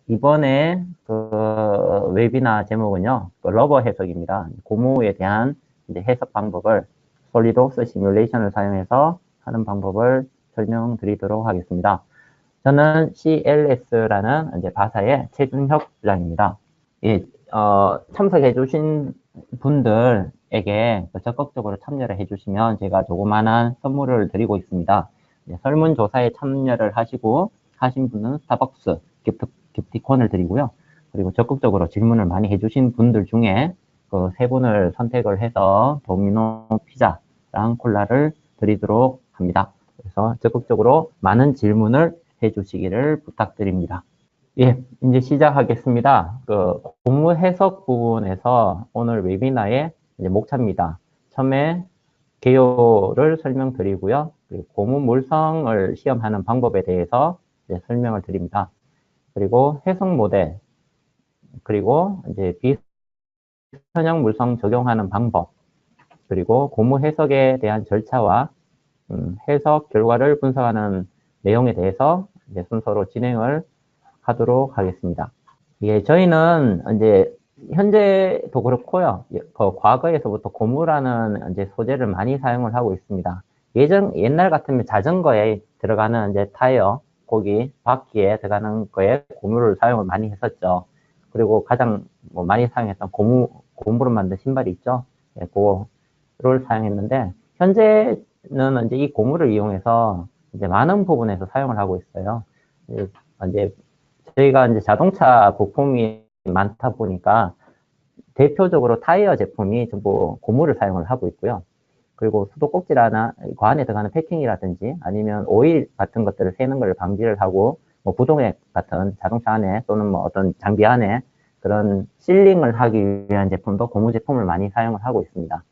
이번에 그 웨비나 제목은요, 그 러버 해석입니다. 고무에 대한 이제 해석 방법을 솔리드웍스 시뮬레이션을 사용해서 하는 방법을 설명드리도록 하겠습니다. 저는 CLS라는 이제 바사의 최준혁 부장입니다. 예, 참석해주신 분들에게 적극적으로 참여를 해주시면 제가 조그마한 선물을 드리고 있습니다. 설문조사에 참여를 하신 분은 스타벅스 기프티콘을 드리고요. 그리고 적극적으로 질문을 많이 해주신 분들 중에 그 세 분을 선택을 해서 도미노 피자랑 콜라를 드리도록 합니다. 그래서 적극적으로 많은 질문을 해주시기를 부탁드립니다. 예, 이제 시작하겠습니다. 그 고무 해석 부분에서 오늘 웨비나의 이제 목차입니다. 처음에 개요를 설명드리고요. 그리고 고무 물성을 시험하는 방법에 대해서 이제 설명을 드립니다. 그리고 해석 모델, 그리고 이제 비선형 물성 적용하는 방법, 그리고 고무 해석에 대한 절차와 해석 결과를 분석하는 내용에 대해서 이제 순서로 진행을 하도록 하겠습니다. 예, 저희는 이제 현재도 그렇고요. 그 과거에서부터 고무라는 이제 소재를 많이 사용을 하고 있습니다. 옛날 같으면 자전거에 들어가는 이제 타이어, 고기, 바퀴에 들어가는 거에 고무를 사용을 많이 했었죠. 그리고 가장 많이 사용했던 고무로 만든 신발이 있죠. 예, 그거를 사용했는데, 현재는 이제 이 고무를 이용해서 이제 많은 부분에서 사용을 하고 있어요. 이제 저희가 이제 자동차 부품이 많다 보니까 대표적으로 타이어 제품이 전부 고무를 사용을 하고 있고요. 그리고 수도꼭지라나 그 안에 들어가는 패킹이라든지 아니면 오일 같은 것들을 새는 걸 방지를 하고 구동액 같은 자동차 안에 또는 어떤 장비 안에 그런 실링을 하기 위한 제품도 고무 제품을 많이 사용을 하고 있습니다.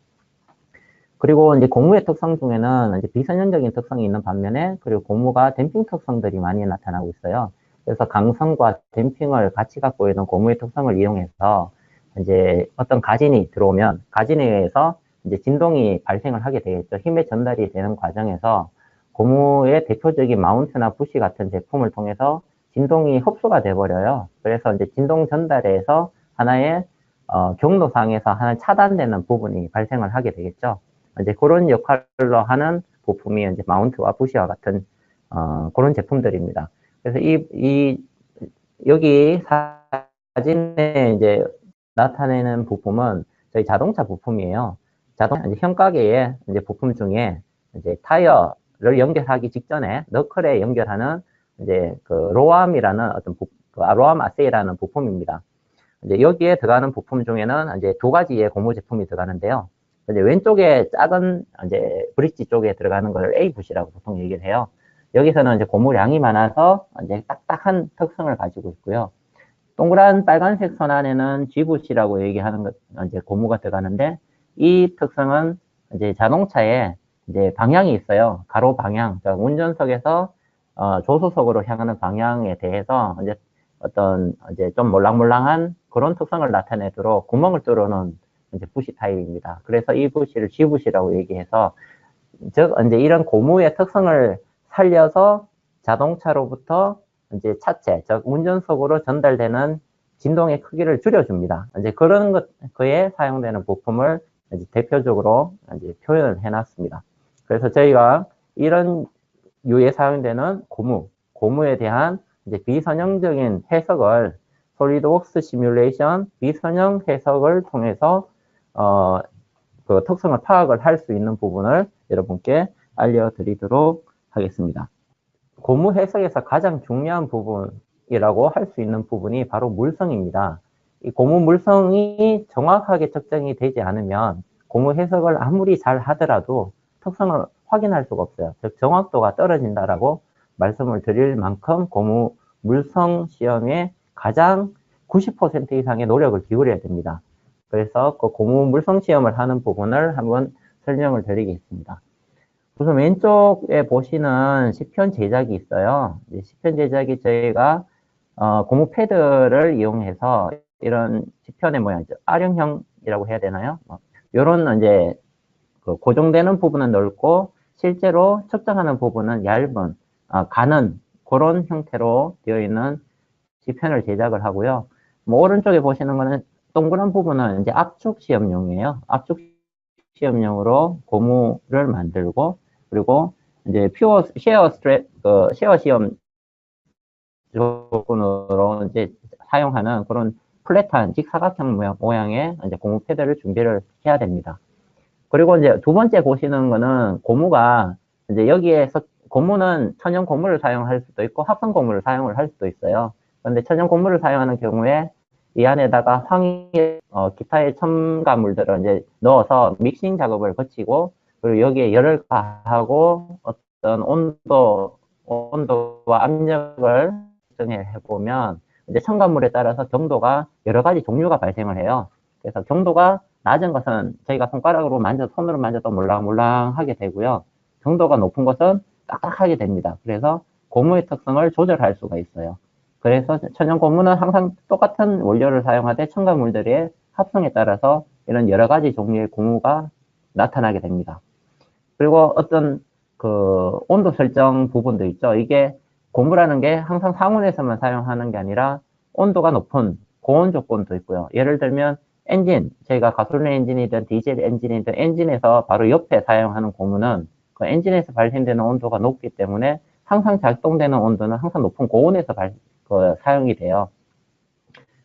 그리고 이제 고무의 특성 중에는 이제 비선형적인 특성이 있는 반면에 그리고 고무가 댐핑 특성들이 많이 나타나고 있어요. 그래서 강성과 댐핑을 같이 갖고 있는 고무의 특성을 이용해서 이제 어떤 가진이 들어오면 가진에 의해서 이제 진동이 발생을 하게 되겠죠. 힘의 전달이 되는 과정에서 고무의 대표적인 마운트나 부시 같은 제품을 통해서 진동이 흡수가 돼버려요. 그래서 이제 진동 전달에서 하나의 경로상에서 하나 차단되는 부분이 발생을 하게 되겠죠. 이제 그런 역할로 하는 부품이 이제 마운트와 부시와 같은 그런 제품들입니다. 그래서 여기 사진에 이제 나타내는 부품은 저희 자동차 부품이에요. 이제 현가계의 이제 부품 중에 이제 타이어를 연결하기 직전에 너클에 연결하는 이제 그 로암이라는 어떤 로암 아세이라는 부품입니다. 이제 여기에 들어가는 부품 중에는 이제 두 가지의 고무 제품이 들어가는데요. 이제 왼쪽에 작은 이제 브릿지 쪽에 들어가는 걸 A 붓이라고 보통 얘기를 해요. 여기서는 이제 고무량이 많아서 이제 딱딱한 특성을 가지고 있고요. 동그란 빨간색 선 안에는 G붓이라고 얘기하는 것, 이제 고무가 들어가는데, 이 특성은 이제 자동차에 이제 방향이 있어요. 가로 방향. 그러니까 운전석에서 조수석으로 향하는 방향에 대해서 이제 어떤 이제 좀 몰랑몰랑한 그런 특성을 나타내도록 구멍을 뚫어놓은 이제 붓이 타입입니다. 그래서 이 붓을 G붓이라고 얘기해서, 즉 이제 이런 고무의 특성을 살려서 자동차로부터 이제 차체, 즉 운전석으로 전달되는 진동의 크기를 줄여줍니다. 이제 그런 거에 사용되는 부품을 이제 대표적으로 이제 표현을 해놨습니다. 그래서 저희가 이런 유에 사용되는 고무에 대한 이제 비선형적인 해석을 솔리드웍스 시뮬레이션 비선형 해석을 통해서 그 특성을 파악을 할 수 있는 부분을 여러분께 알려드리도록 하겠습니다. 고무 해석에서 가장 중요한 부분이라고 할 수 있는 부분이 바로 물성입니다. 이 고무 물성이 정확하게 측정이 되지 않으면 고무 해석을 아무리 잘 하더라도 특성을 확인할 수가 없어요. 즉 정확도가 떨어진다라고 말씀을 드릴 만큼 고무 물성 시험에 가장 90% 이상의 노력을 기울여야 됩니다. 그래서 그 고무 물성 시험을 하는 부분을 한번 설명을 드리겠습니다. 우선 왼쪽에 보시는 시편 제작이 있어요. 시편 제작이 저희가 고무 패드를 이용해서 이런 시편의 모양이죠. R형이라고 해야 되나요? 이런 이제 그 고정되는 부분은 넓고 실제로 측정하는 부분은 얇은 가는 그런 형태로 되어 있는 지편을 제작을 하고요. 뭐 오른쪽에 보시는 거는 동그란 부분은 이제 압축 시험용이에요. 압축 시험용으로 고무를 만들고, 그리고 이제 퓨어 쉐어 시험 조건으로 이제 사용하는 그런 플랫한 직사각형 모양의 이제 고무 패드를 준비를 해야 됩니다. 그리고 이제 두 번째 보시는 거는 고무가 이제 여기에서 고무는 천연 고무를 사용할 수도 있고 합성 고무를 사용을 할 수도 있어요. 그런데 천연 고무를 사용하는 경우에 이 안에다가 황해, 기타의 첨가물들을 이제 넣어서 믹싱 작업을 거치고, 그리고 여기에 열을 가하고 어떤 온도와 압력을 측정해 보면 이제 첨가물에 따라서 경도가 여러 가지 종류가 발생을 해요. 그래서 경도가 낮은 것은 저희가 손가락으로 손으로 만져도 몰랑몰랑하게 되고요. 경도가 높은 것은 딱딱하게 됩니다. 그래서 고무의 특성을 조절할 수가 있어요. 그래서 천연 고무는 항상 똑같은 원료를 사용하되 첨가물들의 합성에 따라서 이런 여러 가지 종류의 고무가 나타나게 됩니다. 그리고 어떤 그 온도 설정 부분도 있죠. 이게 고무라는 게 항상 상온에서만 사용하는 게 아니라 온도가 높은 고온 조건도 있고요. 예를 들면 엔진, 저희가 가솔린 엔진이든 디젤 엔진이든 엔진에서 바로 옆에 사용하는 고무는 그 엔진에서 발생되는 온도가 높기 때문에 항상 작동되는 온도는 항상 높은 고온에서 사용이 돼요.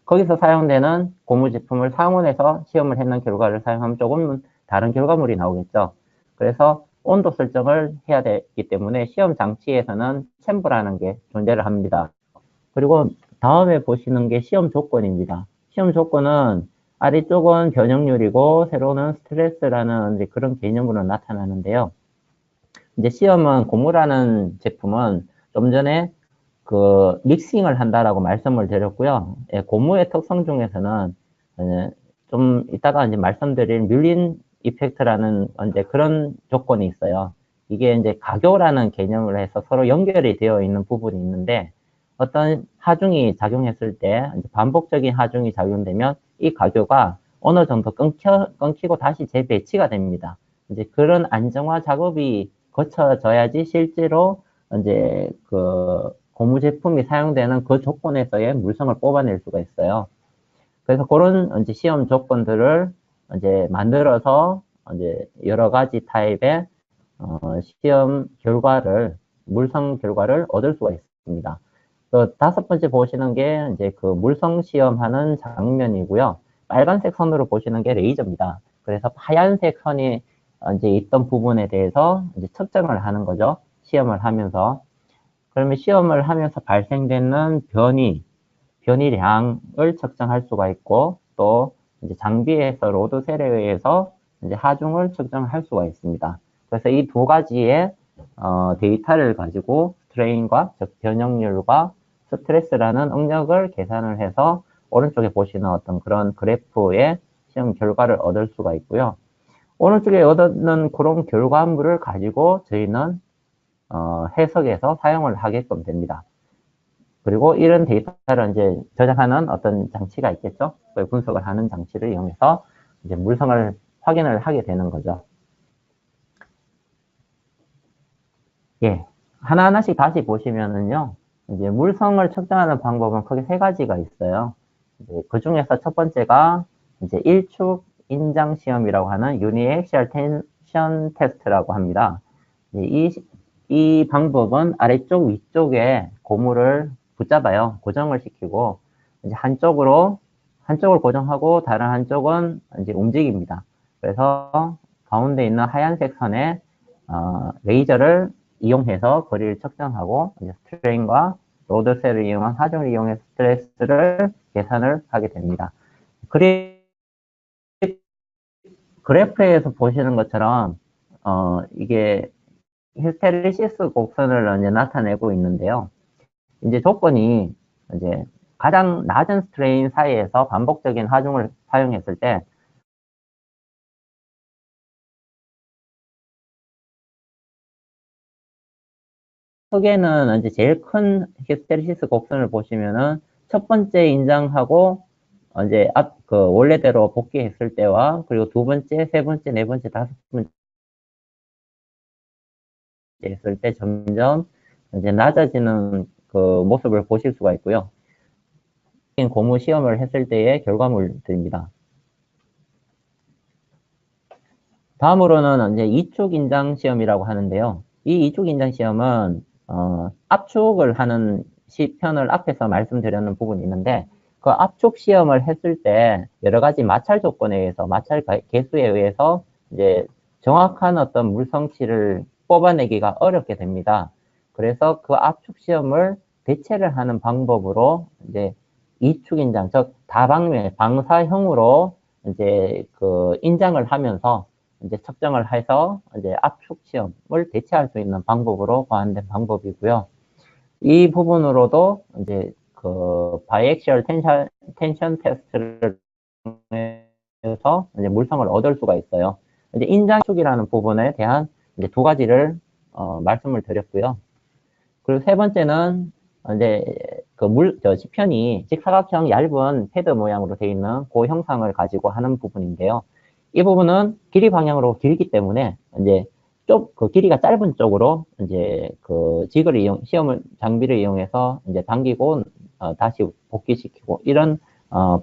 거기서 사용되는 고무 제품을 상온에서 시험을 했는 결과를 사용하면 조금 다른 결과물이 나오겠죠. 그래서 온도 설정을 해야 되기 때문에 시험 장치에서는 챔버라는 게 존재를 합니다. 그리고 다음에 보시는 게 시험 조건입니다. 시험 조건은 아래쪽은 변형률이고 세로는 스트레스라는 이제 그런 개념으로 나타나는데요. 이제 시험은 고무라는 제품은 좀 전에 그 믹싱을 한다라고 말씀을 드렸고요. 예, 고무의 특성 중에서는 좀 이따가 이제 말씀드릴 뮬린 이펙트라는 이제 그런 조건이 있어요. 이게 이제 가교라는 개념을 해서 서로 연결이 되어 있는 부분이 있는데 어떤 하중이 작용했을 때 반복적인 하중이 작용되면 이 가교가 어느 정도 끊기고 다시 재배치가 됩니다. 이제 그런 안정화 작업이 거쳐져야지 실제로 이제 그 고무 제품이 사용되는 그 조건에서의 물성을 뽑아낼 수가 있어요. 그래서 그런 이제 시험 조건들을 이제 만들어서 이제 여러 가지 타입의 시험 결과를 물성 결과를 얻을 수가 있습니다. 그 다섯 번째 보시는 게 이제 그 물성 시험하는 장면이고요. 빨간색 선으로 보시는 게 레이저입니다. 그래서 하얀색 선이 이제 있던 부분에 대해서 이제 측정을 하는 거죠. 시험을 하면서. 그러면 시험을 하면서 발생되는 변이량을 측정할 수가 있고, 또 이제 장비에서 로드 셀에 의해서 이제 하중을 측정할 수가 있습니다. 그래서 이 두 가지의 데이터를 가지고 스트레인과 즉 변형률과 스트레스라는 응력을 계산을 해서 오른쪽에 보시는 어떤 그런 그래프의 시험 결과를 얻을 수가 있고요. 오른쪽에 얻는 그런 결과물을 가지고 저희는 해석해서 사용을 하게끔 됩니다. 그리고 이런 데이터를 이제 저장하는 어떤 장치가 있겠죠. 분석을 하는 장치를 이용해서 이제 물성을 확인을 하게 되는 거죠. 예. 하나하나씩 다시 보시면은요, 이제 물성을 측정하는 방법은 크게 세 가지가 있어요. 그 중에서 첫 번째가 이제 일축 인장 시험이라고 하는 유니액시얼 텐션 테스트라고 합니다. 이 방법은 아래쪽 위쪽에 고무를 붙잡아요. 고정을 시키고 이제 한쪽을 고정하고 다른 한쪽은 이제 움직입니다. 그래서 가운데 있는 하얀색 선에 레이저를 이용해서 거리를 측정하고 이제 스트레인과 로드셀을 이용한 하중을 이용해서 스트레스를 계산을 하게 됩니다. 그래프에서 보시는 것처럼 이게 히스테리시스 곡선을 이제 나타내고 있는데요. 이제 조건이 이제 가장 낮은 스트레인 사이에서 반복적인 하중을 사용했을 때 크게는 이제 제일 큰 히스테리시스 곡선을 보시면은 첫 번째 인장하고 이제 원래대로 복귀했을 때와 그리고 두 번째, 세 번째, 네 번째, 다섯 번째 했을 때 점점 이제 낮아지는 그 모습을 보실 수가 있고요. 고무 시험을 했을 때의 결과물들입니다. 다음으로는 이제 이축 인장 시험이라고 하는데요. 이 이축 인장 시험은 압축을 하는 편을 앞에서 말씀드렸는 부분이 있는데, 그 압축 시험을 했을 때 여러 가지 마찰 조건에 의해서, 마찰 개수에 의해서 이제 정확한 어떤 물성치를 뽑아내기가 어렵게 됩니다. 그래서 그 압축 시험을 대체를 하는 방법으로 이제 이축 인장, 즉 다방면 방사형으로 이제 그 인장을 하면서 이제 측정을 해서 이제 압축 시험을 대체할 수 있는 방법으로 보완된 방법이고요. 이 부분으로도 이제 그 바이액시얼 텐션 테스트를 통해서 이제 물성을 얻을 수가 있어요. 이제 인장축이라는 부분에 대한 이제 두 가지를 말씀을 드렸고요. 그리고 세 번째는 이제 저 시편이 직사각형 얇은 패드 모양으로 되어 있는 그 형상을 가지고 하는 부분인데요. 이 부분은 길이 방향으로 길기 때문에 이제 그 길이가 짧은 쪽으로 이제 그 지그를 장비를 이용해서 이제 당기고 다시 복귀시키고 이런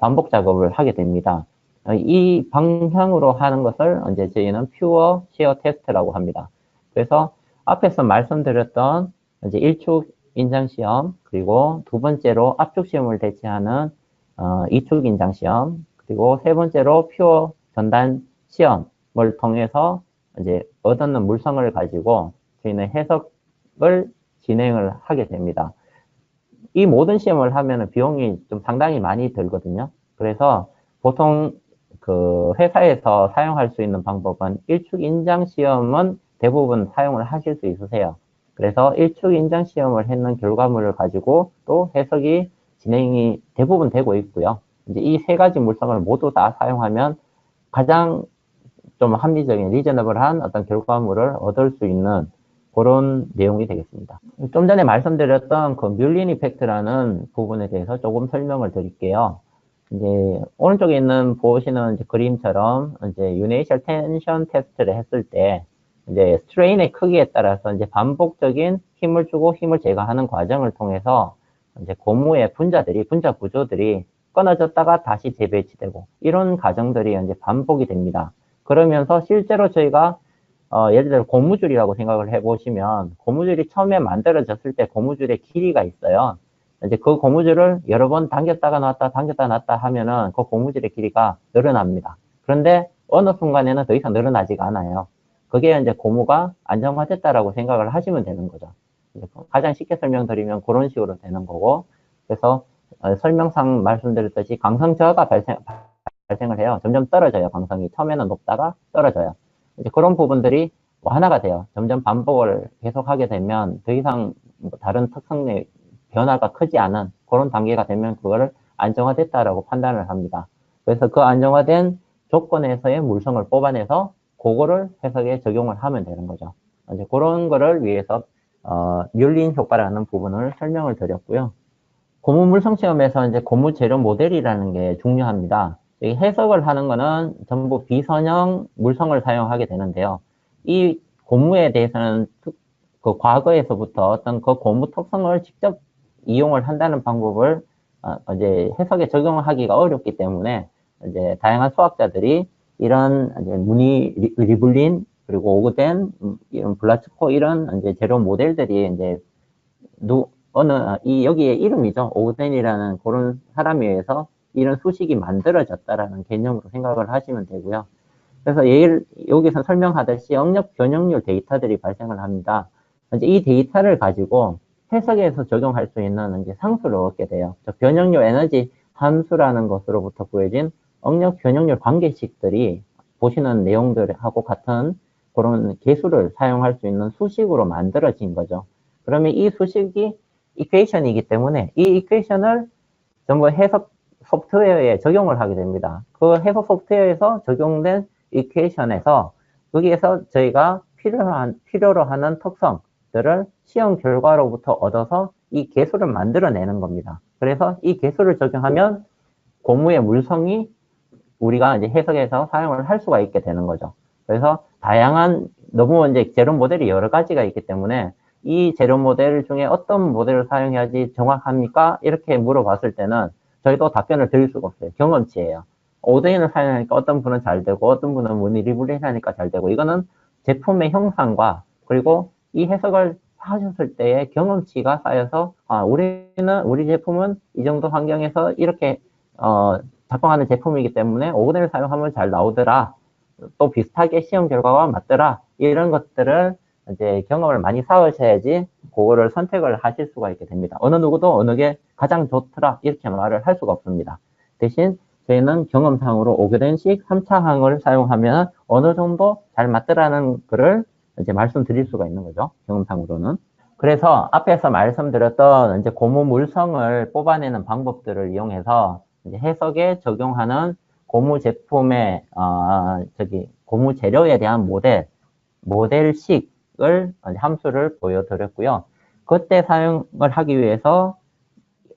반복 작업을 하게 됩니다. 이 방향으로 하는 것을 이제 저희는 퓨어 시어 테스트라고 합니다. 그래서 앞에서 말씀드렸던 이제 1축 인장 시험, 그리고 두 번째로 압축 시험을 대체하는 2축 인장 시험, 그리고 세 번째로 퓨어 전단 시험을 통해서 이제 얻는 물성을 가지고 저희는 해석을 진행을 하게 됩니다. 이 모든 시험을 하면 비용이 좀 상당히 많이 들거든요. 그래서 보통 그 회사에서 사용할 수 있는 방법은 1축 인장 시험은 대부분 사용을 하실 수 있으세요. 그래서 1축 인장 시험을 했는 결과물을 가지고 또 해석이 진행이 대부분 되고 있고요. 이제 이 세 가지 물성을 모두 다 사용하면 가장 좀 합리적인, 리저너블한 어떤 결과물을 얻을 수 있는 그런 내용이 되겠습니다. 좀 전에 말씀드렸던 그 뮬린 이펙트라는 부분에 대해서 조금 설명을 드릴게요. 이제 오른쪽에 있는 보시는 이제 그림처럼 이제 유니셜 텐션 테스트를 했을 때 이제 스트레인의 크기에 따라서 이제 반복적인 힘을 주고 힘을 제거하는 과정을 통해서 이제 고무의 분자 구조들이 끊어졌다가 다시 재배치되고 이런 과정들이 이제 반복이 됩니다. 그러면서 실제로 저희가 예를 들어 고무줄이라고 생각을 해보시면 고무줄이 처음에 만들어졌을 때 고무줄의 길이가 있어요. 이제 그 고무줄을 여러 번 당겼다가 놨다 하면은 그 고무줄의 길이가 늘어납니다. 그런데 어느 순간에는 더 이상 늘어나지가 않아요. 그게 이제 고무가 안정화됐다라고 생각을 하시면 되는 거죠. 가장 쉽게 설명드리면 그런 식으로 되는 거고, 그래서 설명상 말씀드렸듯이 강성 저하가 발생을 해요. 점점 떨어져요. 강성이 처음에는 높다가 떨어져요. 이제 그런 부분들이 완화가 돼요. 점점 반복을 계속하게 되면 더 이상 다른 특성의 변화가 크지 않은 그런 단계가 되면 그거를 안정화됐다라고 판단을 합니다. 그래서 그 안정화된 조건에서의 물성을 뽑아내서 그거를 해석에 적용을 하면 되는 거죠. 이제 그런 거를 위해서 뮬린 효과라는 부분을 설명을 드렸고요. 고무 물성 시험에서 이제 고무 재료 모델이라는 게 중요합니다. 해석을 하는 거는 전부 비선형 물성을 사용하게 되는데요. 이 고무에 대해서는 그 과거에서부터 어떤 그 고무 특성을 직접 이용을 한다는 방법을 이제 해석에 적용하기가 어렵기 때문에 이제 다양한 수학자들이 이런 이제 무늬 리블린 그리고 오그덴 이런 블라츠코 이런 이제 재료 모델들이 이제 여기에 이름이죠. 오그덴이라는 그런 사람에 의해서 이런 수식이 만들어졌다라는 개념으로 생각을 하시면 되고요. 그래서 여기서 설명하듯이 응력 변형률 데이터들이 발생을 합니다. 이제 이 데이터를 가지고 해석에서 적용할 수 있는 이제 상수를 얻게 돼요. 변형률 에너지 함수라는 것으로부터 구해진 응력 변형률 관계식들이 보시는 내용들하고 같은 그런 개수를 사용할 수 있는 수식으로 만들어진 거죠. 그러면 이 수식이 이퀘이션이기 때문에 이 이퀘이션을 전부 해석 소프트웨어에 적용을 하게 됩니다. 그 해석 소프트웨어에서 적용된 이퀘이션에서 거기에서 저희가 필요로 하는 특성들을 시험 결과로부터 얻어서 이 개수를 만들어내는 겁니다. 그래서 이 개수를 적용하면 고무의 물성이 우리가 이제 해석해서 사용을 할 수가 있게 되는 거죠. 그래서 다양한 너무 이제 재료 모델이 여러 가지가 있기 때문에 이 재료 모델 중에 어떤 모델을 사용해야지 정확합니까? 이렇게 물어봤을 때는 저희도 답변을 드릴 수가 없어요. 경험치예요. 오더인을 사용하니까 어떤 분은 잘 되고 어떤 분은 무늬 리블레이션 하니까 잘 되고 이거는 제품의 형상과 그리고 이 해석을 하셨을 때의 경험치가 쌓여서 우리 제품은 이 정도 환경에서 이렇게 작동하는 제품이기 때문에 오더인을 사용하면 잘 나오더라. 또 비슷하게 시험 결과가 맞더라. 이런 것들을 이제 경험을 많이 쌓으셔야지 그거를 선택을 하실 수가 있게 됩니다. 어느 누구도 어느 게 가장 좋더라 이렇게 말을 할 수가 없습니다. 대신 저희는 경험상으로 오그덴식 3차 항을 사용하면 어느 정도 잘 맞더라는 거를 이제 말씀드릴 수가 있는 거죠. 경험상으로는. 그래서 앞에서 말씀드렸던 이제 고무 물성을 뽑아내는 방법들을 이용해서 이제 해석에 적용하는 고무 제품의 고무 재료에 대한 모델식을 함수를 보여드렸고요. 그때 사용을 하기 위해서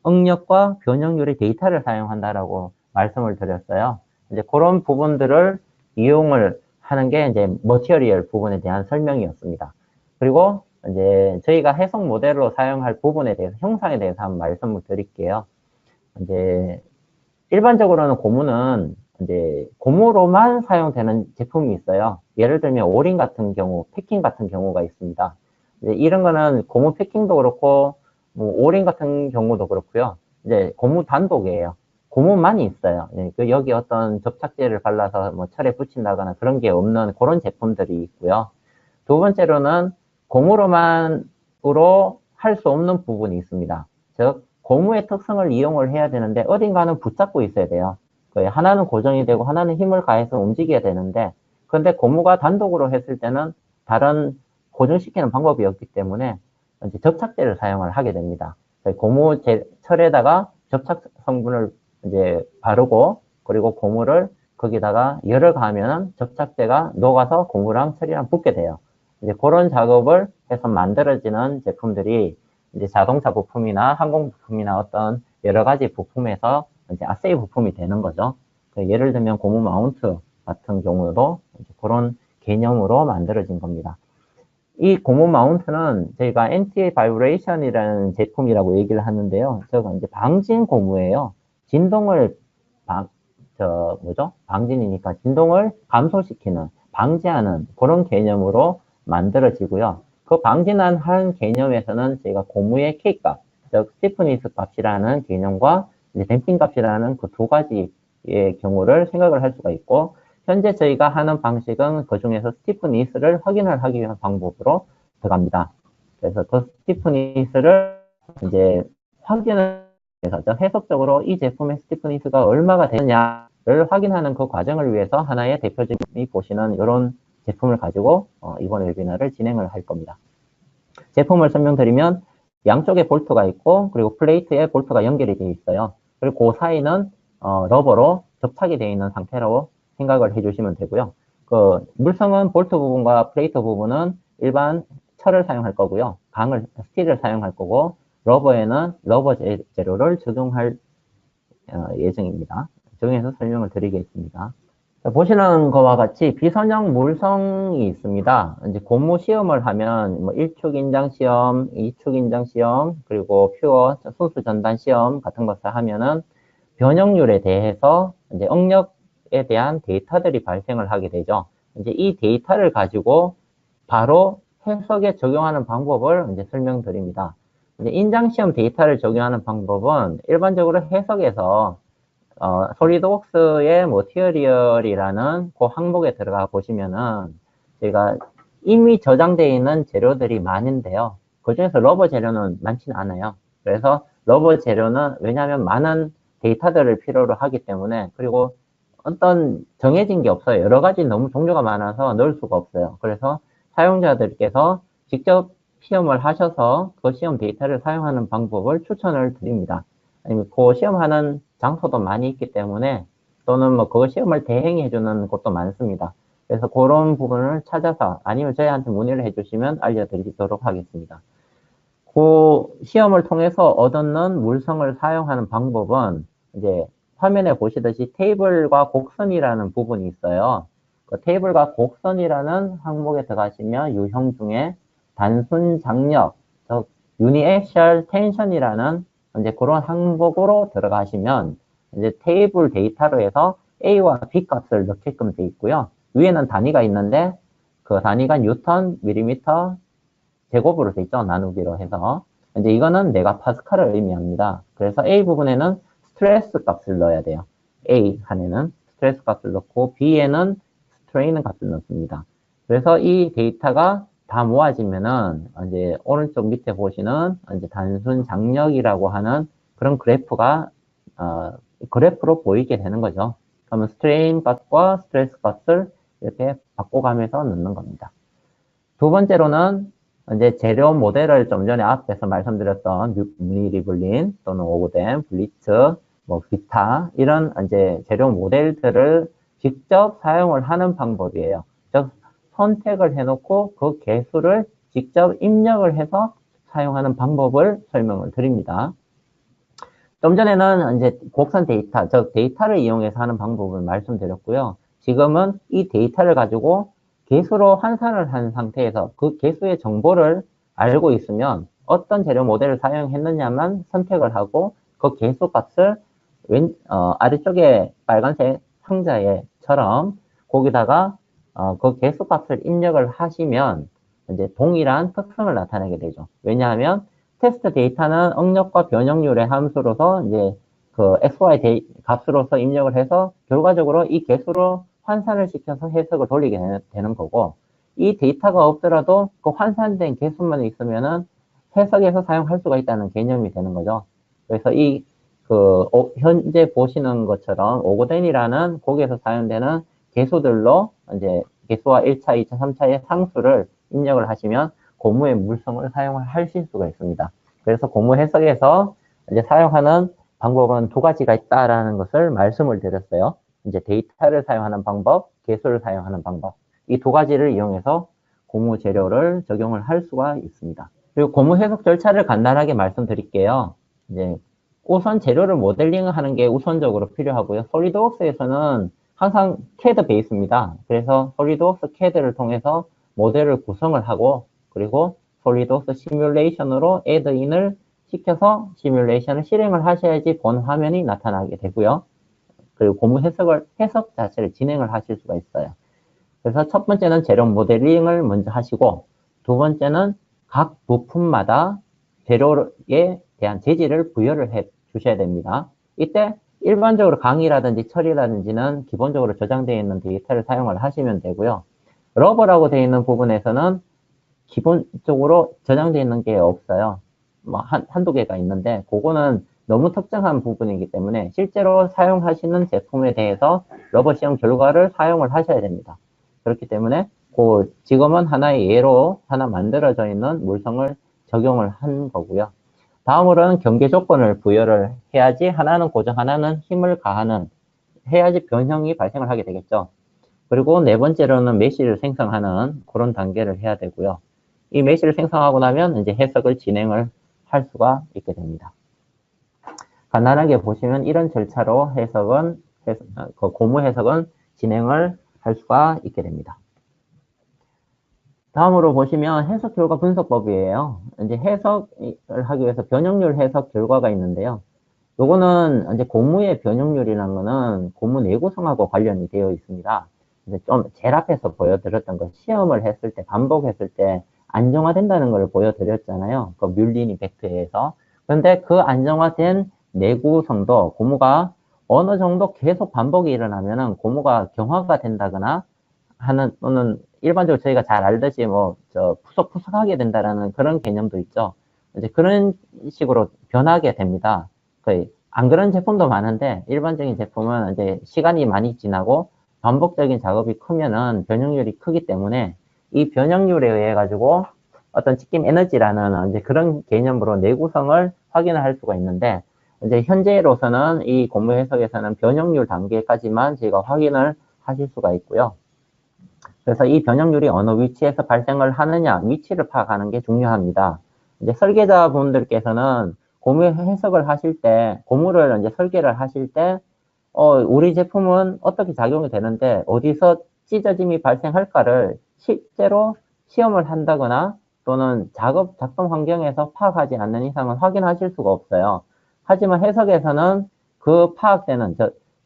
응력과 변형률의 데이터를 사용한다라고 말씀을 드렸어요. 이제 그런 부분들을 이용을 하는 게 이제 머티리얼 부분에 대한 설명이었습니다. 그리고 이제 저희가 해석 모델로 사용할 부분에 대해서 형상에 대해서 한번 말씀을 드릴게요. 이제 일반적으로는 고무는 이제 고무로만 사용되는 제품이 있어요. 예를 들면 오링 같은 경우, 패킹 같은 경우가 있습니다. 이제 이런 거는 고무 패킹도 그렇고 뭐 오링 같은 경우도 그렇고요. 이제 고무 단독이에요. 고무만이 있어요. 여기 어떤 접착제를 발라서 뭐 철에 붙인다거나 그런 게 없는 그런 제품들이 있고요. 두 번째로는 고무로만으로 할 수 없는 부분이 있습니다. 즉 고무의 특성을 이용을 해야 되는데 어딘가는 붙잡고 있어야 돼요. 하나는 고정이 되고 하나는 힘을 가해서 움직여야 되는데 그런데 고무가 단독으로 했을 때는 다른 고정시키는 방법이 없기 때문에 이제 접착제를 사용을 하게 됩니다. 고무 철에다가 접착 성분을 이제 바르고 그리고 고무를 거기다가 열을 가하면 접착제가 녹아서 고무랑 철이랑 붙게 돼요. 이제 그런 작업을 해서 만들어지는 제품들이 이제 자동차 부품이나 항공 부품이나 어떤 여러 가지 부품에서 이제 아세이 부품이 되는 거죠. 예를 들면 고무 마운트 같은 경우도 그런 개념으로 만들어진 겁니다. 이 고무 마운트는 저희가 엔티 바이브레이션이라는 제품이라고 얘기를 하는데요. 저거 이제 방진 고무예요. 진동을 방진이니까 진동을 감소시키는, 방지하는 그런 개념으로 만들어지고요. 그 방진한 한 개념에서는 저희가 고무의 K값, 즉 스티프니스 값이라는 개념과 이제 댐핑 값이라는 그 두 가지의 경우를 생각을 할 수가 있고, 현재 저희가 하는 방식은 그 중에서 스티프니스를 확인을 하기 위한 방법으로 들어갑니다. 그래서 그 스티프니스를 이제 확인을 해서 해석적으로 이 제품의 스티프니스가 얼마가 되느냐를 확인하는 그 과정을 위해서 하나의 대표적인 보시는 이런 제품을 가지고 이번 웨비나를 진행을 할 겁니다. 제품을 설명드리면 양쪽에 볼트가 있고 그리고 플레이트에 볼트가 연결이 되어 있어요. 그리고 그 사이는 러버로 접착이 되어 있는 상태로 생각을 해주시면 되고요. 그 물성은 볼트 부분과 플레이트 부분은 일반 철을 사용할 거고요. 스틸을 사용할 거고 러버에는 러버 재료를 적용할 예정입니다. 적용해서 설명을 드리겠습니다. 보시는 것과 같이 비선형 물성이 있습니다. 이제 고무 시험을 하면 뭐 1축 인장 시험, 2축 인장 시험, 그리고 퓨어 순수 전단 시험 같은 것을 하면은 변형률에 대해서 이제 응력에 대한 데이터들이 발생을 하게 되죠. 이제 이 데이터를 가지고 바로 해석에 적용하는 방법을 이제 설명드립니다. 이제 인장 시험 데이터를 적용하는 방법은 일반적으로 해석에서 솔리드웍스의 머티리얼이라는 그 항목에 들어가 보시면은 제가 이미 저장되어 있는 재료들이 많은데요. 그 중에서 러버 재료는 많지는 않아요. 그래서 러버 재료는 왜냐하면 많은 데이터들을 필요로 하기 때문에 그리고 어떤 정해진 게 없어요. 여러 가지 너무 종류가 많아서 넣을 수가 없어요. 그래서 사용자들께서 직접 시험을 하셔서 그 시험 데이터를 사용하는 방법을 추천을 드립니다. 아니면 그 시험하는 장소도 많이 있기 때문에 또는 뭐 그 시험을 대행해 주는 곳도 많습니다. 그래서 그런 부분을 찾아서 아니면 저희한테 문의를 해주시면 알려드리도록 하겠습니다. 그 시험을 통해서 얻는 물성을 사용하는 방법은 이제 화면에 보시듯이 테이블과 곡선이라는 부분이 있어요. 그 테이블과 곡선이라는 항목에 들어가시면 유형 중에 단순 장력, 즉 유니액셜 텐션이라는 이제 그런 항목으로 들어가시면 이제 테이블 데이터로 해서 A와 B 값을 넣게끔 돼 있고요. 위에는 단위가 있는데 그 단위가 뉴턴, 밀리미터, 제곱으로 돼 있죠. 나누기로 해서. 이제 이거는 메가파스칼을 의미합니다. 그래서 A 부분에는 스트레스 값을 넣어야 돼요. A 칸에는 스트레스 값을 넣고 B에는 스트레인 값을 넣습니다. 그래서 이 데이터가 다 모아지면은 이제 오른쪽 밑에 보시는 이제 단순 장력이라고 하는 그런 그래프가 그래프로 보이게 되는 거죠. 그러면 스트레인 값과 스트레스 값을 이렇게 바꿔가면서 넣는 겁니다. 두 번째로는 이제 재료 모델을 좀 전에 앞에서 말씀드렸던 무늬리블린 또는 오거덴, 블리츠, 뭐 기타 이런 이제 재료 모델들을 직접 사용을 하는 방법이에요. 즉 선택을 해놓고 그 개수를 직접 입력을 해서 사용하는 방법을 설명을 드립니다. 좀 전에는 이제 곡선 데이터, 즉 데이터를 이용해서 하는 방법을 말씀드렸고요. 지금은 이 데이터를 가지고 개수로 환산을 한 상태에서 그 개수의 정보를 알고 있으면 어떤 재료 모델을 사용했느냐만 선택을 하고 그 개수 값을 아래쪽에 빨간색 상자에처럼 거기다가 그 개수 값을 입력을 하시면 이제 동일한 특성을 나타내게 되죠. 왜냐하면 테스트 데이터는 응력과 변형률의 함수로서 이제 그 XY 값으로서 입력을 해서 결과적으로 이 개수로 환산을 시켜서 해석을 돌리게 되는 거고 이 데이터가 없더라도 그 환산된 개수만 있으면은 해석해서 사용할 수가 있다는 개념이 되는 거죠. 그래서 현재 보시는 것처럼 오거덴이라는 거기에서 사용되는 개수들로 이제 개수와 1차, 2차, 3차의 상수를 입력을 하시면 고무의 물성을 사용하실 수가 있습니다. 그래서 고무 해석에서 이제 사용하는 방법은 두 가지가 있다라는 것을 말씀을 드렸어요. 이제 데이터를 사용하는 방법, 개수를 사용하는 방법. 이 두 가지를 이용해서 고무 재료를 적용을 할 수가 있습니다. 그리고 고무 해석 절차를 간단하게 말씀드릴게요. 이제 우선 재료를 모델링 하는 게 우선적으로 필요하고요. 솔리드웍스에서는 항상 CAD 베이스입니다. 그래서 솔리드웍스 CAD를 통해서 모델을 구성을 하고 그리고 솔리드웍스 시뮬레이션으로 애드인을 시켜서 시뮬레이션을 실행을 하셔야지 본 화면이 나타나게 되고요. 그리고 고무 해석 자체를 진행을 하실 수가 있어요. 그래서 첫 번째는 재료 모델링을 먼저 하시고 두 번째는 각 부품마다 재료에 대한 재질을 부여를 해 주셔야 됩니다. 이때 일반적으로 강의라든지 처리라든지는 기본적으로 저장되어 있는 데이터를 사용을 하시면 되고요. 러버라고 되어 있는 부분에서는 기본적으로 저장되어 있는 게 없어요. 뭐 한두 개가 있는데 그거는 너무 특정한 부분이기 때문에 실제로 사용하시는 제품에 대해서 러버 시험 결과를 사용을 하셔야 됩니다. 그렇기 때문에 지금은 하나의 예로 하나 만들어져 있는 물성을 적용을 한 거고요. 다음으로는 경계 조건을 부여를 해야지 하나는 고정, 하나는 힘을 가하는 해야지 변형이 발생을 하게 되겠죠. 그리고 네 번째로는 메시를 생성하는 그런 단계를 해야 되고요. 이 메시를 생성하고 나면 이제 해석을 진행을 할 수가 있게 됩니다. 간단하게 보시면 이런 절차로 고무 해석은 진행을 할 수가 있게 됩니다. 다음으로 보시면 해석 결과 분석법이에요. 이제 해석을 하기 위해서 변형률 해석 결과가 있는데요. 요거는 이제 고무의 변형률이라는 거는 고무 내구성하고 관련이 되어 있습니다. 이제 좀 제일 앞에서 보여드렸던 거 시험을 했을 때 반복했을 때 안정화된다는 걸 보여드렸잖아요. 그 뮬린 이펙트에 의해서. 그런데 그 안정화된 내구성도 고무가 어느 정도 계속 반복이 일어나면은 고무가 경화가 된다거나 또는 일반적으로 저희가 잘 알듯이 푸석푸석하게 된다라는 그런 개념도 있죠. 이제 그런 식으로 변하게 됩니다. 안 그런 제품도 많은데 일반적인 제품은 이제 시간이 많이 지나고 반복적인 작업이 크면은 변형률이 크기 때문에 이 변형률에 의해 가지고 어떤 찍힘 에너지라는 이제 그런 개념으로 내구성을 확인을 할 수가 있는데 이제 현재로서는 이 고무 해석에서는 변형률 단계까지만 저희가 확인을 하실 수가 있고요. 그래서 이 변형률이 어느 위치에서 발생을 하느냐, 위치를 파악하는 게 중요합니다. 이제 설계자분들께서는 고무 해석을 하실 때, 고무를 이제 설계를 하실 때, 우리 제품은 어떻게 작용이 되는데, 어디서 찢어짐이 발생할까를 실제로 시험을 한다거나, 또는 작동 환경에서 파악하지 않는 이상은 확인하실 수가 없어요. 하지만 해석에서는 그 파악되는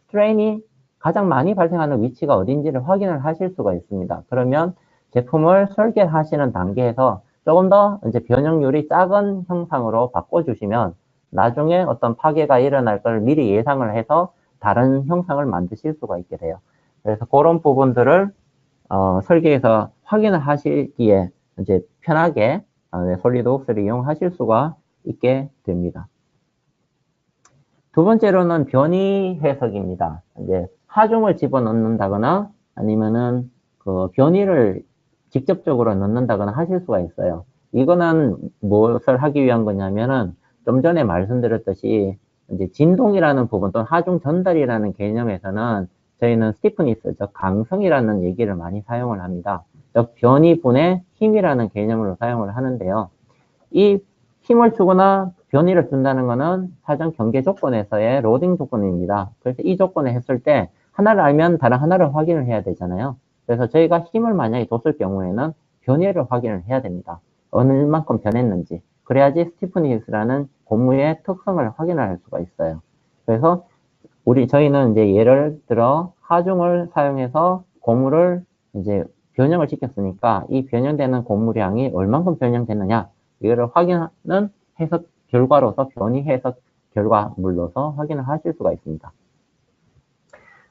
스트레인이 가장 많이 발생하는 위치가 어딘지를 확인을 하실 수가 있습니다. 그러면 제품을 설계하시는 단계에서 조금 더 이제 변형률이 작은 형상으로 바꿔주시면 나중에 어떤 파괴가 일어날 걸 미리 예상을 해서 다른 형상을 만드실 수가 있게 돼요. 그래서 그런 부분들을 설계에서 확인을 하시기에 이제 편하게 솔리드웍스를 이용하실 수가 있게 됩니다. 두 번째로는 변이 해석입니다. 이제 하중을 집어넣는다거나 아니면은 그 변이를 직접적으로 넣는다거나 하실 수가 있어요. 이거는 무엇을 하기 위한 거냐면은 좀 전에 말씀드렸듯이 이제 진동이라는 부분 또는 하중 전달이라는 개념에서는 저희는 스티프니스, 즉 강성이라는 얘기를 많이 사용을 합니다. 즉 변이분의 힘이라는 개념으로 사용을 하는데요. 이 힘을 주거나 변이를 준다는 것은 사전 경계 조건에서의 로딩 조건입니다. 그래서 이 조건을 했을 때 하나를 알면 다른 하나를 확인을 해야 되잖아요. 그래서 저희가 힘을 만약에 줬을 경우에는 변이를 확인을 해야 됩니다. 얼만큼 변했는지. 그래야지 스티프니스라는 고무의 특성을 확인할 수가 있어요. 그래서 저희는 이제 예를 들어 하중을 사용해서 고무를 이제 변형을 시켰으니까 이 변형되는 고무량이 얼만큼 변형됐느냐 이거를 확인하는 해석 결과로서 변이 해석 결과물로서 확인을 하실 수가 있습니다.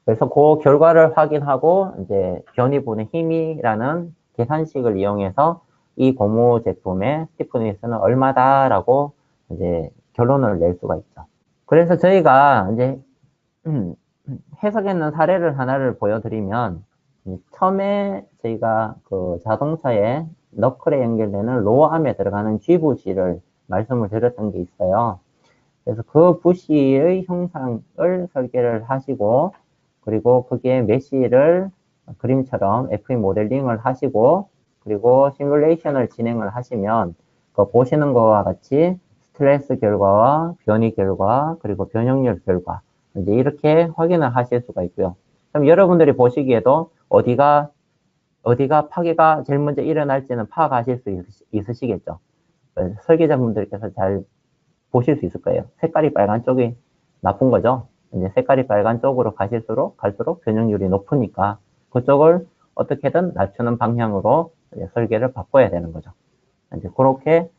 그래서 그 결과를 확인하고 이제 변이분의 힘이라는 계산식을 이용해서 이 고무 제품의 스티프니스는 얼마다라고 이제 결론을 낼 수가 있죠. 그래서 저희가 이제 해석했는 사례를 하나를 보여드리면 처음에 저희가 그 자동차에 너클에 연결되는 로어암에 들어가는 G부시를 말씀을 드렸던 게 있어요. 그래서 그 부시의 형상을 설계를 하시고 그리고 거기에 메시를 그림처럼 FE 모델링을 하시고 그리고 시뮬레이션을 진행을 하시면 그 보시는 것과 같이 스트레스 결과와 변이 결과 그리고 변형률 결과 이제 이렇게 확인을 하실 수가 있고요. 그럼 여러분들이 보시기에도 어디가 파괴가 제일 먼저 일어날지는 파악하실 수 있으시겠죠. 설계자분들께서 잘 보실 수 있을 거예요. 색깔이 빨간 쪽이 나쁜 거죠. 이제 색깔이 빨간 쪽으로 갈수록 변형률이 높으니까 그쪽을 어떻게든 낮추는 방향으로 설계를 바꿔야 되는 거죠. 이제 그렇게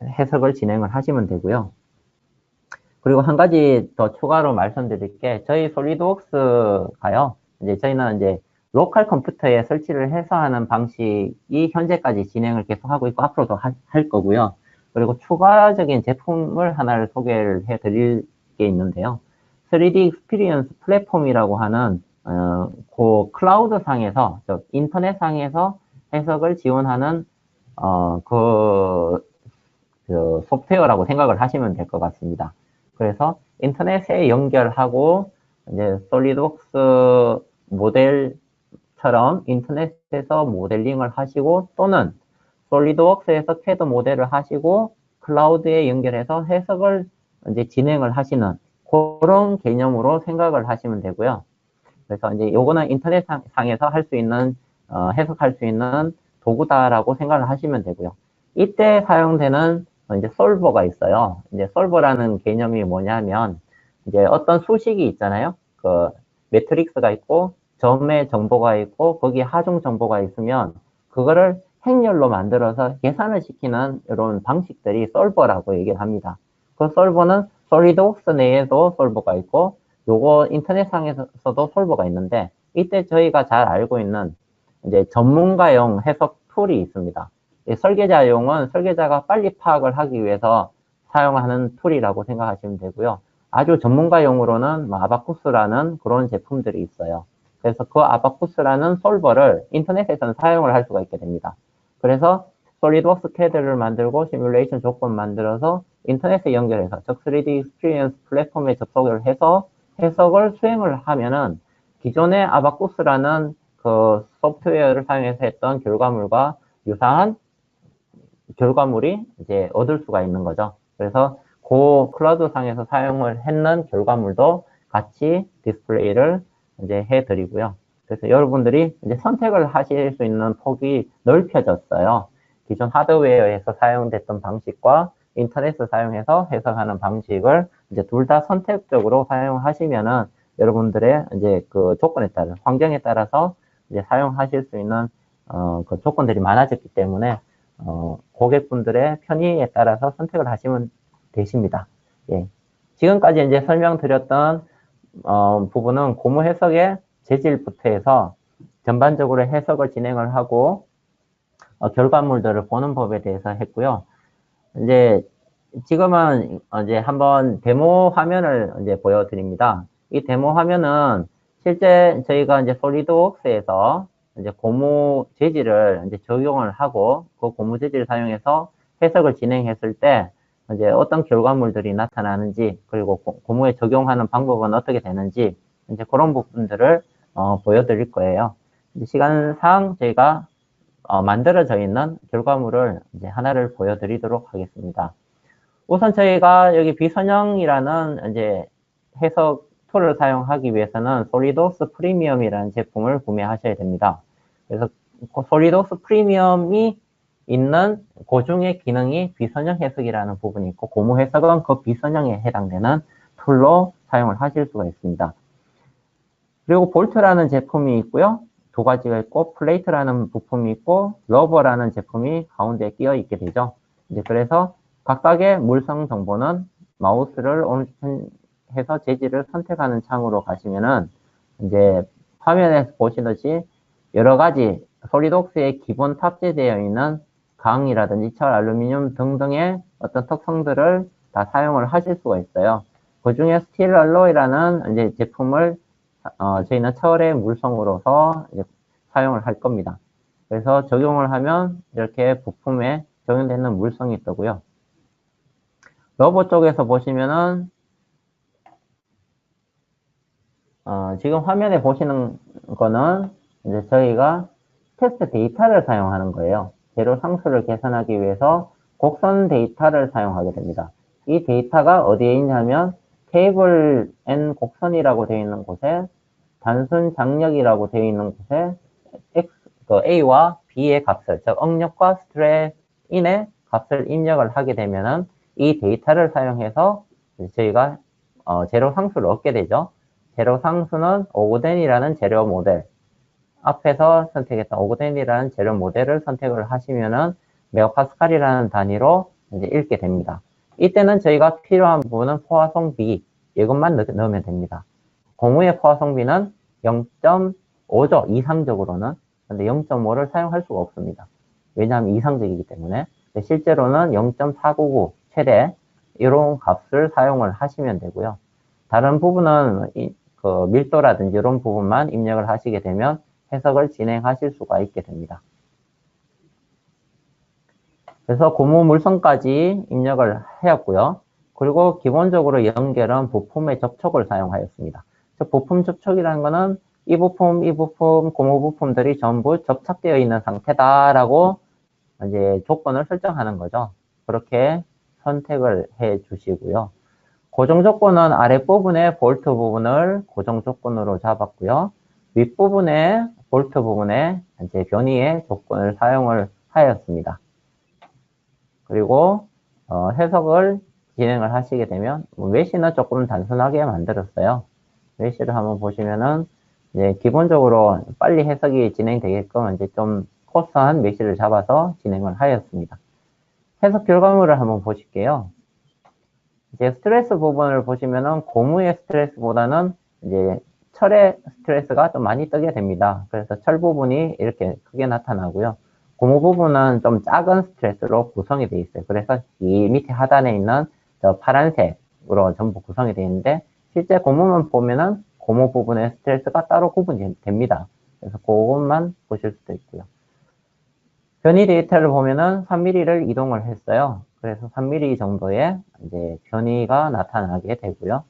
해석을 진행을 하시면 되고요. 그리고 한 가지 더 추가로 말씀드릴 게 저희 솔리드웍스가요. 이제 저희는 이제 로컬 컴퓨터에 설치를 해서 하는 방식이 현재까지 진행을 계속하고 있고 앞으로도 할 거고요. 그리고 추가적인 제품을 하나를 소개를 해드릴 게 있는데요. 3D 익스피리언스 플랫폼이라고 하는 그 클라우드 상에서 인터넷 상에서 해석을 지원하는 그 소프트웨어라고 생각을 하시면 될 것 같습니다. 그래서 인터넷에 연결하고 이제 솔리드웍스 모델처럼 인터넷에서 모델링을 하시고 또는 솔리드웍스에서 CAD 모델을 하시고 클라우드에 연결해서 해석을 이제 진행을 하시는 그런 개념으로 생각을 하시면 되고요. 그래서 이제 요거는 인터넷 상에서 할 수 있는 해석할 수 있는 도구다라고 생각을 하시면 되고요. 이때 사용되는 이제 솔버가 있어요. 이제 솔버라는 개념이 뭐냐면 이제 어떤 수식이 있잖아요. 그 매트릭스가 있고 점의 정보가 있고 거기에 하중 정보가 있으면 그거를 행렬로 만들어서 계산을 시키는 이런 방식들이 솔버라고 얘기를 합니다. 그 솔버는 솔리드웍스 내에도 솔버가 있고 요거 인터넷상에서도 솔버가 있는데 이때 저희가 잘 알고 있는 이제 전문가용 해석 툴이 있습니다. 설계자용은 설계자가 빨리 파악을 하기 위해서 사용하는 툴이라고 생각하시면 되고요. 아주 전문가용으로는 아바쿠스라는 그런 제품들이 있어요. 그래서 그 아바쿠스라는 솔버를 인터넷에서는 사용을 할 수가 있게 됩니다. 그래서 솔리드웍스 CAD를 만들고 시뮬레이션 조건 만들어서 인터넷에 연결해서 즉 3D 익스피리언스 플랫폼에 접속을 해서 해석을 수행을 하면은 기존의 아바쿠스라는 그 소프트웨어를 사용해서 했던 결과물과 유사한 결과물이 이제 얻을 수가 있는 거죠. 그래서 그 클라우드 상에서 사용을 했는 결과물도 같이 디스플레이를 이제 해드리고요. 그래서 여러분들이 이제 선택을 하실 수 있는 폭이 넓혀졌어요. 기존 하드웨어에서 사용됐던 방식과 인터넷을 사용해서 해석하는 방식을 이제 둘 다 선택적으로 사용하시면은 여러분들의 이제 그 조건에 따라, 환경에 따라서 이제 사용하실 수 있는 그 조건들이 많아졌기 때문에 고객분들의 편의에 따라서 선택을 하시면 되십니다. 예. 지금까지 이제 설명드렸던 부분은 고무 해석의 재질부터 해서 전반적으로 해석을 진행을 하고 결과물들을 보는 법에 대해서 했고요. 이제 지금은 이제 한번 데모 화면을 이제 보여드립니다. 이 데모 화면은 실제 저희가 이제 솔리드웍스에서 이제 고무 재질을 이제 적용을 하고 그 고무 재질을 사용해서 해석을 진행했을 때 이제 어떤 결과물들이 나타나는지 그리고 고무에 적용하는 방법은 어떻게 되는지 이제 그런 부분들을 보여드릴 거예요. 시간상 저희가 만들어져 있는 결과물을 이제 하나를 보여드리도록 하겠습니다. 우선 저희가 여기 비선형이라는 이제 해석 툴을 사용하기 위해서는 솔리드웍스 프리미엄이라는 제품을 구매하셔야 됩니다. 그래서 솔리드웍스 프리미엄이 있는 그 중에 기능이 비선형 해석이라는 부분이 있고 고무 해석은 그 비선형에 해당되는 툴로 사용을 하실 수가 있습니다. 그리고 볼트라는 제품이 있고요. 두 가지가 있고 플레이트라는 부품이 있고 러버라는 제품이 가운데에 끼어 있게 되죠. 이제 그래서 각각의 물성 정보는 마우스를 해서 재질을 선택하는 창으로 가시면은 이제 화면에서 보시듯이 여러 가지 솔리드웍스에 기본 탑재되어 있는 강이라든지 철, 알루미늄 등등의 어떤 특성들을 다 사용을 하실 수가 있어요. 그 중에 스틸 알로이라는 이제 제품을 저희는 철의 물성으로서 이제 사용을 할 겁니다. 그래서 적용을 하면 이렇게 부품에 적용되는 물성이 뜨고요. 러버 쪽에서 보시면은 지금 화면에 보시는 거는 이제 저희가 테스트 데이터를 사용하는 거예요. 재료 상수를 계산하기 위해서 곡선 데이터를 사용하게 됩니다. 이 데이터가 어디에 있냐면 테이블 N 곡선이라고 되어 있는 곳에 단순 장력이라고 되어 있는 곳에 A와 B의 값을, 즉 응력과 스트레인의 값을 입력을 하게 되면은 이 데이터를 사용해서 저희가 재료 상수를 얻게 되죠. 재료 상수는 오그덴이라는 재료 모델, 앞에서 선택했던 오그덴이라는 재료 모델을 선택을 하시면은 메가파스칼이라는 단위로 이제 읽게 됩니다. 이때는 저희가 필요한 부분은 포화성비 이것만 넣으면 됩니다. 고무의 포화성비는 0.5죠. 이상적으로는. 근데 0.5를 사용할 수가 없습니다. 왜냐하면 이상적이기 때문에. 실제로는 0.499 최대 이런 값을 사용을 하시면 되고요. 다른 부분은 그 밀도라든지 이런 부분만 입력을 하시게 되면 해석을 진행하실 수가 있게 됩니다. 그래서 고무 물성까지 입력을 하였고요. 그리고 기본적으로 연결은 부품의 접촉을 사용하였습니다. 즉 부품 접촉이라는 것은 이 부품, 고무 부품들이 전부 접착되어 있는 상태다라고 이제 조건을 설정하는 거죠. 그렇게 선택을 해 주시고요. 고정 조건은 아랫부분의 볼트 부분을 고정 조건으로 잡았고요. 윗부분의 볼트 부분에 이제 변이의 조건을 사용을 하였습니다. 그리고 해석을 진행을 하시게 되면 메시는 조금 단순하게 만들었어요. 메시를 한번 보시면은 이제 기본적으로 빨리 해석이 진행되게끔 이제 좀 코스한 메시를 잡아서 진행을 하였습니다. 해석 결과물을 한번 보실게요. 이제 스트레스 부분을 보시면은 고무의 스트레스보다는 이제 철의 스트레스가 좀 많이 뜨게 됩니다. 그래서 철 부분이 이렇게 크게 나타나고요. 고무 부분은 좀 작은 스트레스로 구성이 되어 있어요. 그래서 이 밑에 하단에 있는 저 파란색으로 전부 구성이 되어 있는데 실제 고무만 보면은 고무 부분의 스트레스가 따로 구분이 됩니다. 그래서 그것만 보실 수도 있고요. 변이 데이터를 보면은 3mm를 이동을 했어요. 그래서 3mm 정도의 이제 변이가 나타나게 되고요.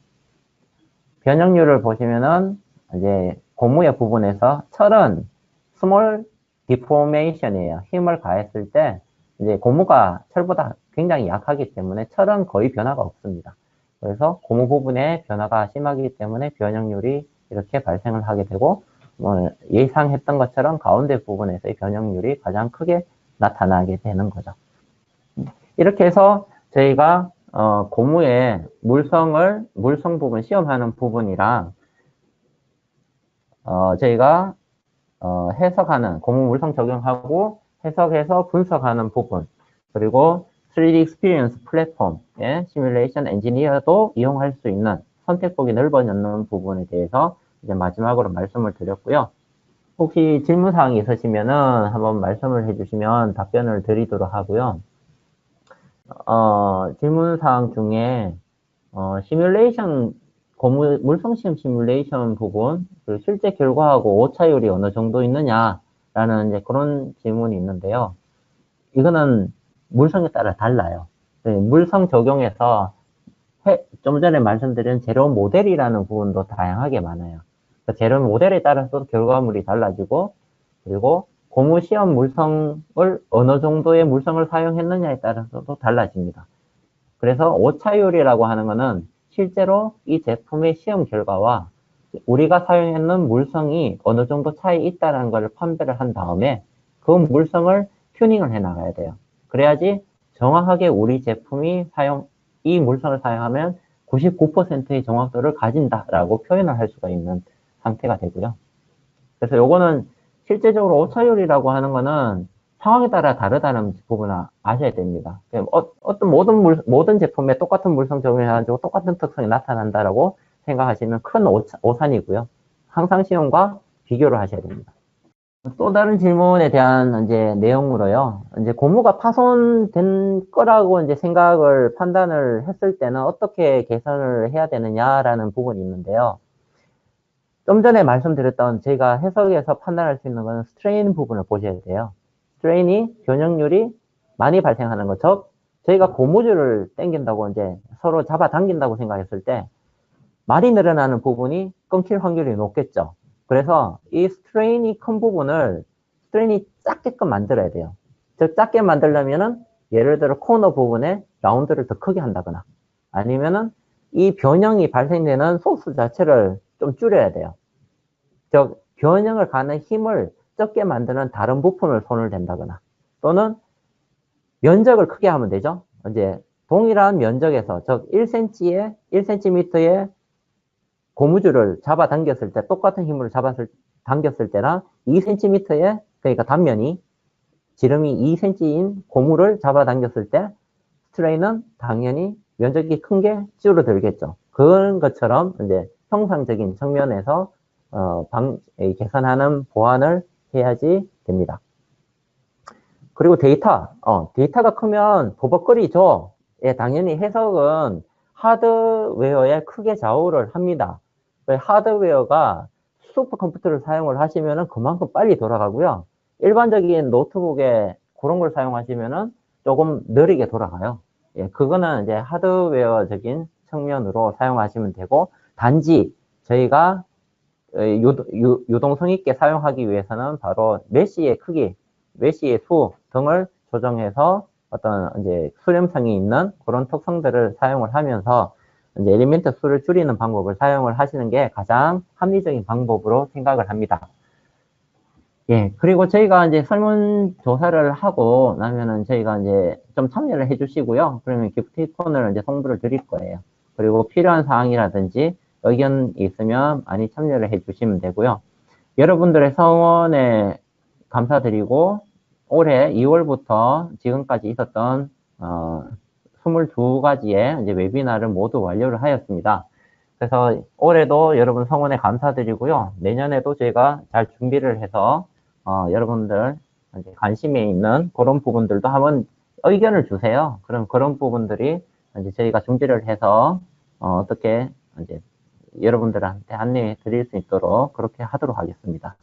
변형률을 보시면은 이제 고무의 부분에서 철은 스몰 디포메이션이에요. 힘을 가했을 때 이제 고무가 철보다 굉장히 약하기 때문에 철은 거의 변화가 없습니다. 그래서 고무 부분에 변화가 심하기 때문에 변형률이 이렇게 발생을 하게 되고 예상했던 것처럼 가운데 부분에서의 변형률이 가장 크게 나타나게 되는 거죠. 이렇게 해서 저희가 고무의 물성 부분 시험하는 부분이랑 저희가 해석하는 고무 물성 적용하고 해석해서 분석하는 부분, 그리고 3D Experience 플랫폼의 시뮬레이션 엔지니어도 이용할 수 있는 선택폭이 넓어졌는 부분에 대해서 이제 마지막으로 말씀을 드렸고요. 혹시 질문사항이 있으시면은 한번 말씀을 해주시면 답변을 드리도록 하고요. 질문사항 중에 시뮬레이션 물성시험 시뮬레이션 부분, 그리고 실제 결과하고 오차율이 어느 정도 있느냐라는 이제 그런 질문이 있는데요. 이거는 물성에 따라 달라요. 네, 물성 적용에서 좀 전에 말씀드린 제로 모델이라는 부분도 다양하게 많아요. 그러니까 제로 모델에 따라서 결과물이 달라지고, 그리고 고무 시험 물성을 어느 정도의 물성을 사용했느냐에 따라서도 달라집니다. 그래서 오차율이라고 하는 것은 실제로 이 제품의 시험 결과와 우리가 사용했는 물성이 어느 정도 차이 있다는 걸 판별을 한 다음에 그 물성을 튜닝을 해 나가야 돼요. 그래야지 정확하게 우리 제품이 이 물성을 사용하면 99%의 정확도를 가진다라고 표현을 할 수가 있는 상태가 되고요. 그래서 요거는 실제적으로 오차율이라고 하는 거는 상황에 따라 다르다는 부분을 아셔야 됩니다. 어떤 모든 제품에 똑같은 물성 적용해가지고 똑같은 특성이 나타난다라고 생각하시면 큰 오산이고요. 항상 시험과 비교를 하셔야 됩니다. 또 다른 질문에 대한 이제 내용으로요. 이제 고무가 파손된 거라고 이제 판단을 했을 때는 어떻게 개선을 해야 되느냐라는 부분이 있는데요. 좀 전에 말씀드렸던 제가 해석에서 판단할 수 있는 것은 스트레인 부분을 보셔야 돼요. 스트레인이 변형률이 많이 발생하는 것, 즉 저희가 고무줄을 당긴다고 이제 서로 잡아당긴다고 생각했을 때 많이 늘어나는 부분이 끊길 확률이 높겠죠. 그래서 이 스트레인이 큰 부분을 스트레인이 작게끔 만들어야 돼요. 즉 작게 만들려면은 예를 들어 코너 부분에 라운드를 더 크게 한다거나 아니면은 이 변형이 발생되는 소스 자체를 좀 줄여야 돼요. 즉 변형을 가는 힘을 적게 만드는 다른 부품을 손을 댄다거나 또는 면적을 크게 하면 되죠. 이제 동일한 면적에서 즉 1cm의 고무줄을 잡아당겼을 때 똑같은 힘으로 당겼을 때나 2cm의 그러니까 단면이 지름이 2cm인 고무를 잡아당겼을 때 스트레인은 당연히 면적이 큰 게 줄어들겠죠. 그런 것처럼 이제 형상적인 측면에서 개선하는 보완을 해야지 됩니다. 그리고 데이터가 크면 버벅거리죠. 예, 당연히 해석은 하드웨어에 크게 좌우를 합니다. 하드웨어가 슈퍼컴퓨터를 사용을 하시면은 그만큼 빨리 돌아가고요. 일반적인 노트북에 그런 걸 사용하시면은 조금 느리게 돌아가요. 예, 그거는 이제 하드웨어적인 측면으로 사용하시면 되고, 단지 저희가 유동성 있게 사용하기 위해서는 바로 메쉬의 크기, 메쉬의 수 등을 조정해서 어떤 이제 수렴성이 있는 그런 특성들을 사용을 하면서 이제 엘리멘트 수를 줄이는 방법을 사용을 하시는 게 가장 합리적인 방법으로 생각을 합니다. 예, 그리고 저희가 이제 설문조사를 하고 나면은 저희가 이제 좀 참여를 해 주시고요. 그러면 기프티콘을 이제 송부를 드릴 거예요. 그리고 필요한 사항이라든지 의견이 있으면 많이 참여를 해 주시면 되고요. 여러분들의 성원에 감사드리고 올해 2월부터 지금까지 있었던 22가지의 이제 웨비나를 모두 완료를 하였습니다. 그래서 올해도 여러분 성원에 감사드리고요. 내년에도 저희가 잘 준비를 해서 여러분들 이제 관심이 있는 그런 부분들도 한번 의견을 주세요. 그럼 그런 부분들이 이제 저희가 준비를 해서 어떻게 이제 여러분들한테 안내해 드릴 수 있도록 그렇게 하도록 하겠습니다.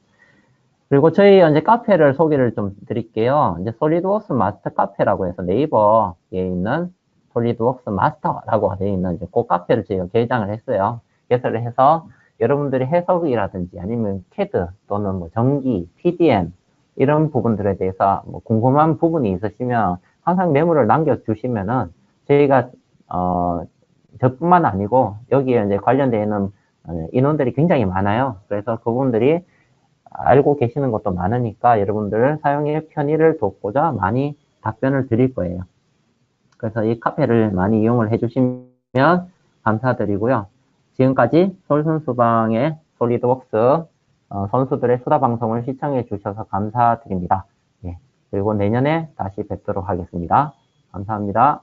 그리고 저희 이제 카페를 소개를 좀 드릴게요. 이제 솔리드웍스 마스터 카페라고 해서 네이버에 있는 솔리드웍스 마스터라고 되어 있는 이제 그 카페를 저희가 개장을 했어요. 개설을 해서 여러분들이 해석이라든지 아니면 CAD 또는 뭐 전기, PDM 이런 부분들에 대해서 뭐 궁금한 부분이 있으시면 항상 메모를 남겨주시면은 저희가 저뿐만 아니고 여기에 이제 관련되어 있는 인원들이 굉장히 많아요. 그래서 그분들이 알고 계시는 것도 많으니까 여러분들 사용의 편의를 돕고자 많이 답변을 드릴 거예요. 그래서 이 카페를 많이 이용을 해주시면 감사드리고요. 지금까지 솔선수방의 솔리드웍스 선수들의 수다 방송을 시청해 주셔서 감사드립니다. 예, 그리고 내년에 다시 뵙도록 하겠습니다. 감사합니다.